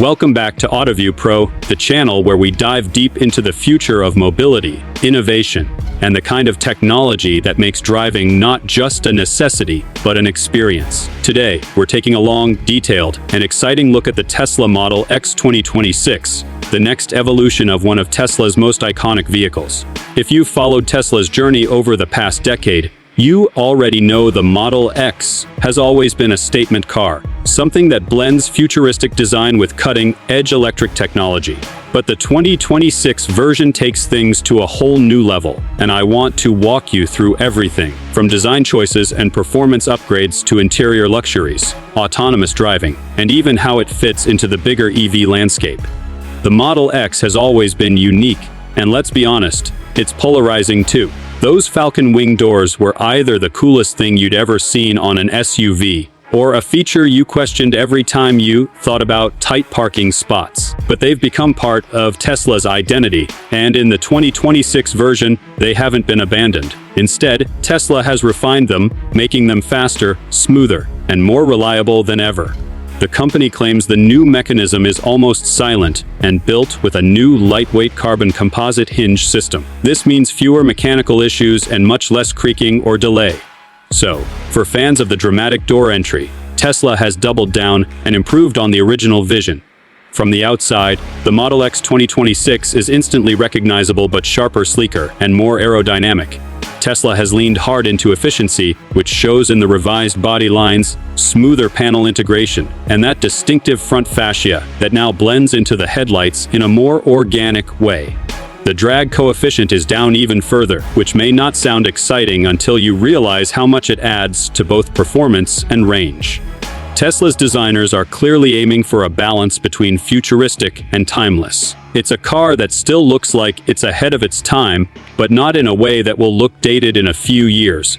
Welcome back to AutoView Pro, the channel where we dive deep into the future of mobility, innovation, and the kind of technology that makes driving not just a necessity, but an experience. Today, we're taking a long, detailed, and exciting look at the Tesla Model X 2026, the next evolution of one of Tesla's most iconic vehicles. If you've followed Tesla's journey over the past decade, you already know the Model X has always been a statement car, something that blends futuristic design with cutting-edge electric technology. But the 2026 version takes things to a whole new level, and I want to walk you through everything, from design choices and performance upgrades to interior luxuries, autonomous driving, and even how it fits into the bigger EV landscape. The Model X has always been unique, and let's be honest, it's polarizing too. Those falcon wing doors were either the coolest thing you'd ever seen on an SUV, or a feature you questioned every time you thought about tight parking spots. But they've become part of Tesla's identity, and in the 2026 version, they haven't been abandoned. Instead, Tesla has refined them, making them faster, smoother, and more reliable than ever. The company claims the new mechanism is almost silent and built with a new lightweight carbon composite hinge system. This means fewer mechanical issues and much less creaking or delay. So, for fans of the dramatic door entry, Tesla has doubled down and improved on the original vision. From the outside, the Model X 2026 is instantly recognizable but sharper, sleeker, and more aerodynamic. Tesla has leaned hard into efficiency, which shows in the revised body lines, smoother panel integration, and that distinctive front fascia that now blends into the headlights in a more organic way. The drag coefficient is down even further, which may not sound exciting until you realize how much it adds to both performance and range. Tesla's designers are clearly aiming for a balance between futuristic and timeless. It's a car that still looks like it's ahead of its time, but not in a way that will look dated in a few years.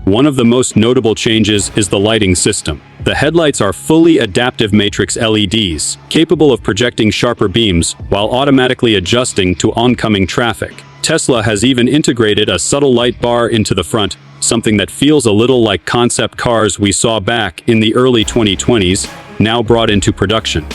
One of the most notable changes is the lighting system. The headlights are fully adaptive matrix LEDs, capable of projecting sharper beams while automatically adjusting to oncoming traffic. Tesla has even integrated a subtle light bar into the front, something that feels a little like concept cars we saw back in the early 2020s, now brought into production.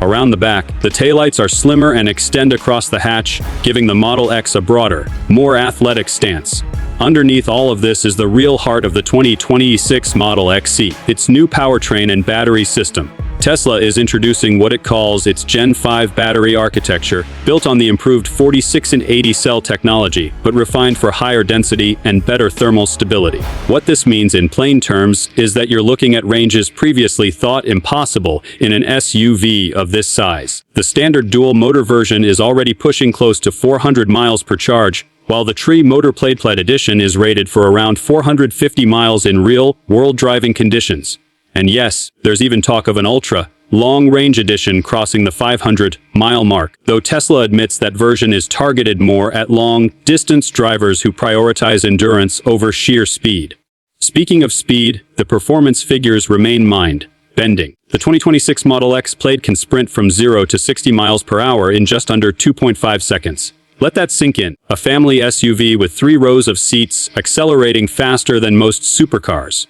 Around the back, the taillights are slimmer and extend across the hatch, giving the Model X a broader, more athletic stance. Underneath all of this is the real heart of the 2026 Model X, its new powertrain and battery system. Tesla is introducing what it calls its Gen 5 battery architecture, built on the improved 46 and 80 cell technology, but refined for higher density and better thermal stability. What this means in plain terms is that you're looking at ranges previously thought impossible in an SUV of this size. The standard dual-motor version is already pushing close to 400 miles per charge, while the Tri-Motor Plaid edition is rated for around 450 miles in real-world driving conditions. And yes, there's even talk of an ultra-long-range edition crossing the 500-mile mark, though Tesla admits that version is targeted more at long-distance drivers who prioritize endurance over sheer speed. Speaking of speed, the performance figures remain mind-bending. The 2026 Model X Plaid can sprint from 0 to 60 miles per hour in just under 2.5 seconds. Let that sink in. A family SUV with 3 rows of seats, accelerating faster than most supercars.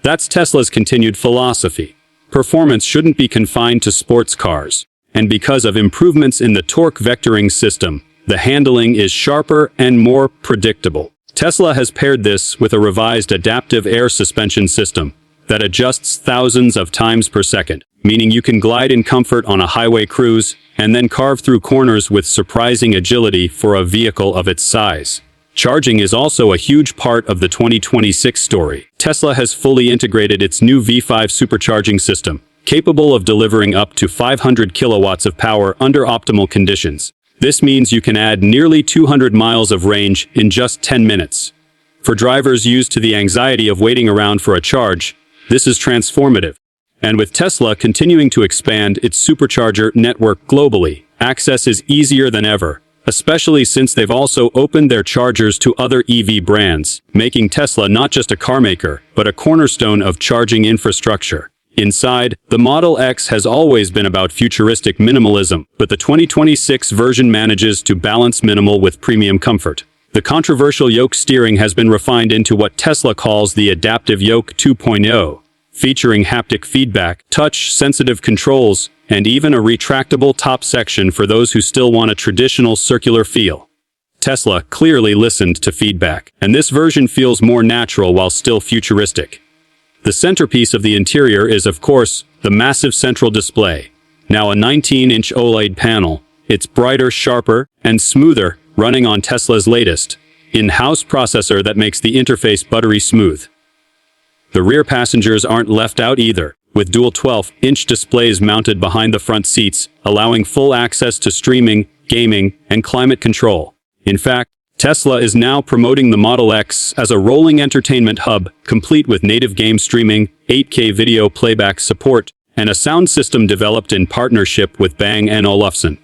That's Tesla's continued philosophy. Performance shouldn't be confined to sports cars. And because of improvements in the torque vectoring system, the handling is sharper and more predictable. Tesla has paired this with a revised adaptive air suspension system that adjusts thousands of times per second, meaning you can glide in comfort on a highway cruise and then carve through corners with surprising agility for a vehicle of its size. Charging is also a huge part of the 2026 story. Tesla has fully integrated its new V5 supercharging system, capable of delivering up to 500 kilowatts of power under optimal conditions. This means you can add nearly 200 miles of range in just 10 minutes. For drivers used to the anxiety of waiting around for a charge, this is transformative. And with Tesla continuing to expand its supercharger network globally, access is easier than ever, especially since they've also opened their chargers to other EV brands, making Tesla not just a carmaker, but a cornerstone of charging infrastructure. Inside, the Model X has always been about futuristic minimalism, but the 2026 version manages to balance minimal with premium comfort. The controversial yoke steering has been refined into what Tesla calls the Adaptive Yoke 2.0. featuring haptic feedback, touch-sensitive controls, and even a retractable top section for those who still want a traditional circular feel. Tesla clearly listened to feedback, and this version feels more natural while still futuristic. The centerpiece of the interior is, of course, the massive central display. Now a 19-inch OLED panel, it's brighter, sharper, and smoother, running on Tesla's latest in-house processor that makes the interface buttery smooth. The rear passengers aren't left out either, with dual 12-inch displays mounted behind the front seats, allowing full access to streaming, gaming, and climate control. In fact, Tesla is now promoting the Model X as a rolling entertainment hub, complete with native game streaming, 8K video playback support, and a sound system developed in partnership with Bang & Olufsen.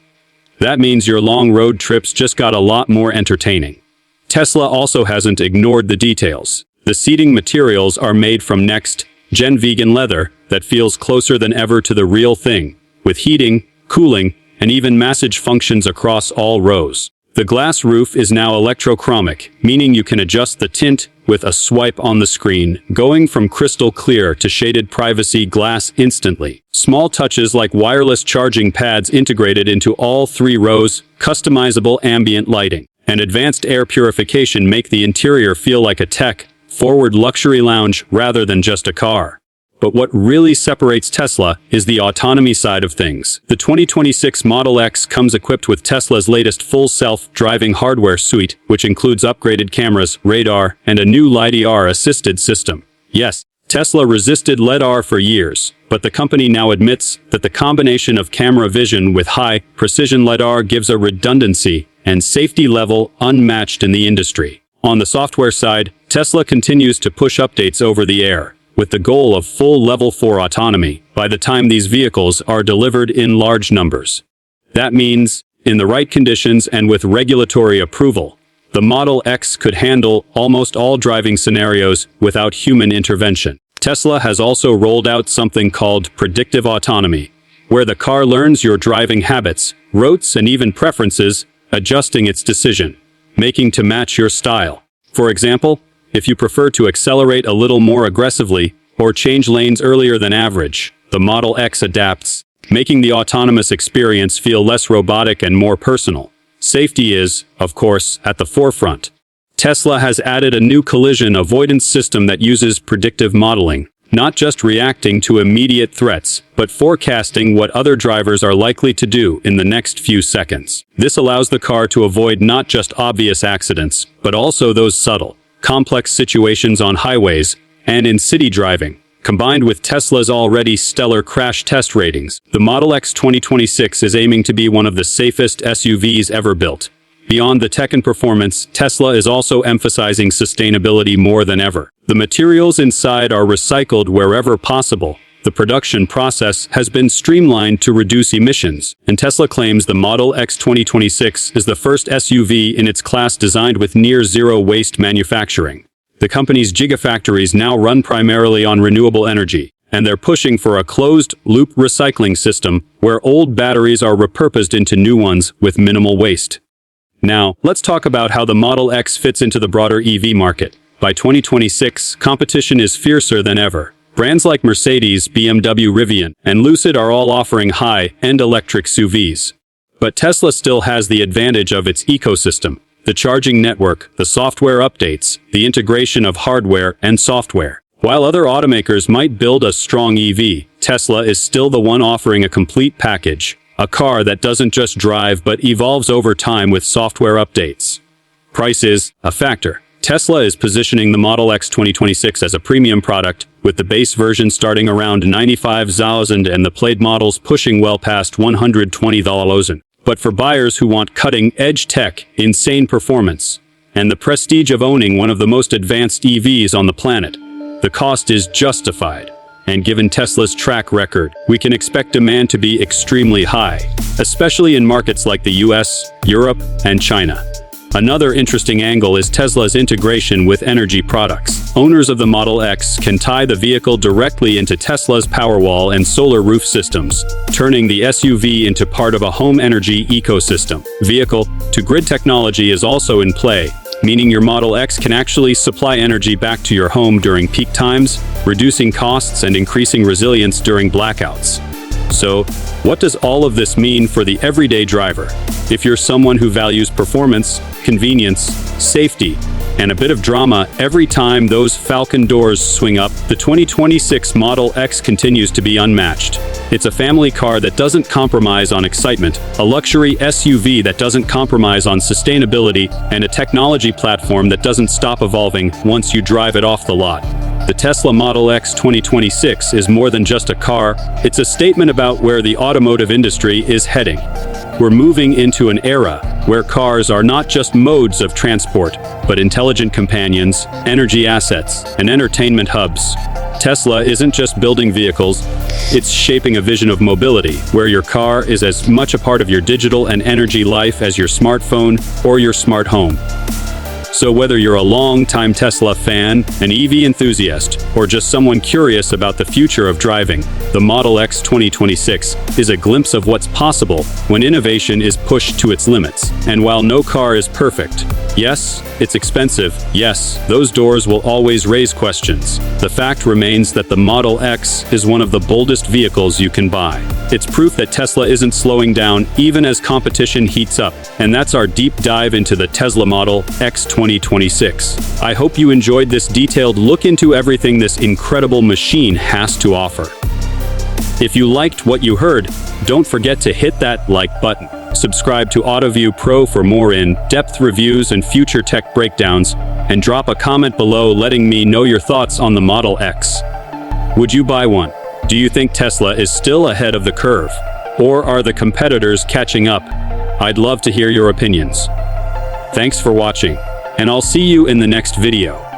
That means your long road trips just got a lot more entertaining. Tesla also hasn't ignored the details. The seating materials are made from next-gen vegan leather that feels closer than ever to the real thing, with heating, cooling, and even massage functions across all rows. The glass roof is now electrochromic, meaning you can adjust the tint with a swipe on the screen, going from crystal clear to shaded privacy glass instantly. Small touches like wireless charging pads integrated into all 3 rows, customizable ambient lighting, and advanced air purification make the interior feel like a tech-forward luxury lounge rather than just a car. But what really separates Tesla is the autonomy side of things. The 2026 Model X comes equipped with Tesla's latest full self-driving hardware suite, which includes upgraded cameras, radar, and a new LiDAR-assisted system. Yes, Tesla resisted LiDAR for years, but the company now admits that the combination of camera vision with high-precision LiDAR gives a redundancy and safety level unmatched in the industry. On the software side, Tesla continues to push updates over the air, with the goal of full Level 4 autonomy by the time these vehicles are delivered in large numbers. That means, in the right conditions and with regulatory approval, the Model X could handle almost all driving scenarios without human intervention. Tesla has also rolled out something called predictive autonomy, where the car learns your driving habits, routes, and even preferences, adjusting its decision-making to match your style. For example, if you prefer to accelerate a little more aggressively or change lanes earlier than average, the Model X adapts, making the autonomous experience feel less robotic and more personal. Safety is, of course, at the forefront. Tesla has added a new collision avoidance system that uses predictive modeling, not just reacting to immediate threats, but forecasting what other drivers are likely to do in the next few seconds. This allows the car to avoid not just obvious accidents, but also those subtle, complex situations on highways and in city driving. Combined with Tesla's already stellar crash test ratings, the Model X 2026 is aiming to be one of the safest SUVs ever built. Beyond the tech and performance, Tesla is also emphasizing sustainability more than ever. The materials inside are recycled wherever possible. The production process has been streamlined to reduce emissions, and Tesla claims the Model X 2026 is the first SUV in its class designed with near-zero waste manufacturing. The company's gigafactories now run primarily on renewable energy, and they're pushing for a closed-loop recycling system where old batteries are repurposed into new ones with minimal waste. Now, let's talk about how the Model X fits into the broader EV market. By 2026, competition is fiercer than ever. Brands like Mercedes, BMW Rivian, and Lucid are all offering high-end electric SUVs. But Tesla still has the advantage of its ecosystem, the charging network, the software updates, the integration of hardware and software. While other automakers might build a strong EV, Tesla is still the one offering a complete package, a car that doesn't just drive but evolves over time with software updates. Price is a factor. Tesla is positioning the Model X 2026 as a premium product, with the base version starting around $95,000 and the Plaid models pushing well past $120,000. But for buyers who want cutting-edge tech, insane performance, and the prestige of owning one of the most advanced EVs on the planet, the cost is justified. And given Tesla's track record, we can expect demand to be extremely high, especially in markets like the US, Europe, and China. Another interesting angle is Tesla's integration with energy products. Owners of the Model X can tie the vehicle directly into Tesla's Powerwall and solar roof systems, turning the SUV into part of a home energy ecosystem. Vehicle-to-grid technology is also in play, meaning your Model X can actually supply energy back to your home during peak times, reducing costs and increasing resilience during blackouts. So, what does all of this mean for the everyday driver? If you're someone who values performance, convenience, safety, and a bit of drama every time those Falcon doors swing up, the 2026 Model X continues to be unmatched. It's a family car that doesn't compromise on excitement, a luxury SUV that doesn't compromise on sustainability, and a technology platform that doesn't stop evolving once you drive it off the lot. The Tesla Model X 2026 is more than just a car, it's a statement about where the automotive industry is heading. We're moving into an era where cars are not just modes of transport, but intelligent companions, energy assets, and entertainment hubs. Tesla isn't just building vehicles, it's shaping a vision of mobility, where your car is as much a part of your digital and energy life as your smartphone or your smart home. So whether you're a long-time Tesla fan, an EV enthusiast, or just someone curious about the future of driving, the Model X 2026 is a glimpse of what's possible when innovation is pushed to its limits. And while no car is perfect, yes, it's expensive, yes, those doors will always raise questions, the fact remains that the Model X is one of the boldest vehicles you can buy. It's proof that Tesla isn't slowing down even as competition heats up. And that's our deep dive into the Tesla Model X 2026. I hope you enjoyed this detailed look into everything this incredible machine has to offer. If you liked what you heard, don't forget to hit that like button. Subscribe to AutoView Pro for more in-depth reviews and future tech breakdowns, and drop a comment below letting me know your thoughts on the Model X. Would you buy one? Do you think Tesla is still ahead of the curve? Or are the competitors catching up? I'd love to hear your opinions. Thanks for watching, and I'll see you in the next video.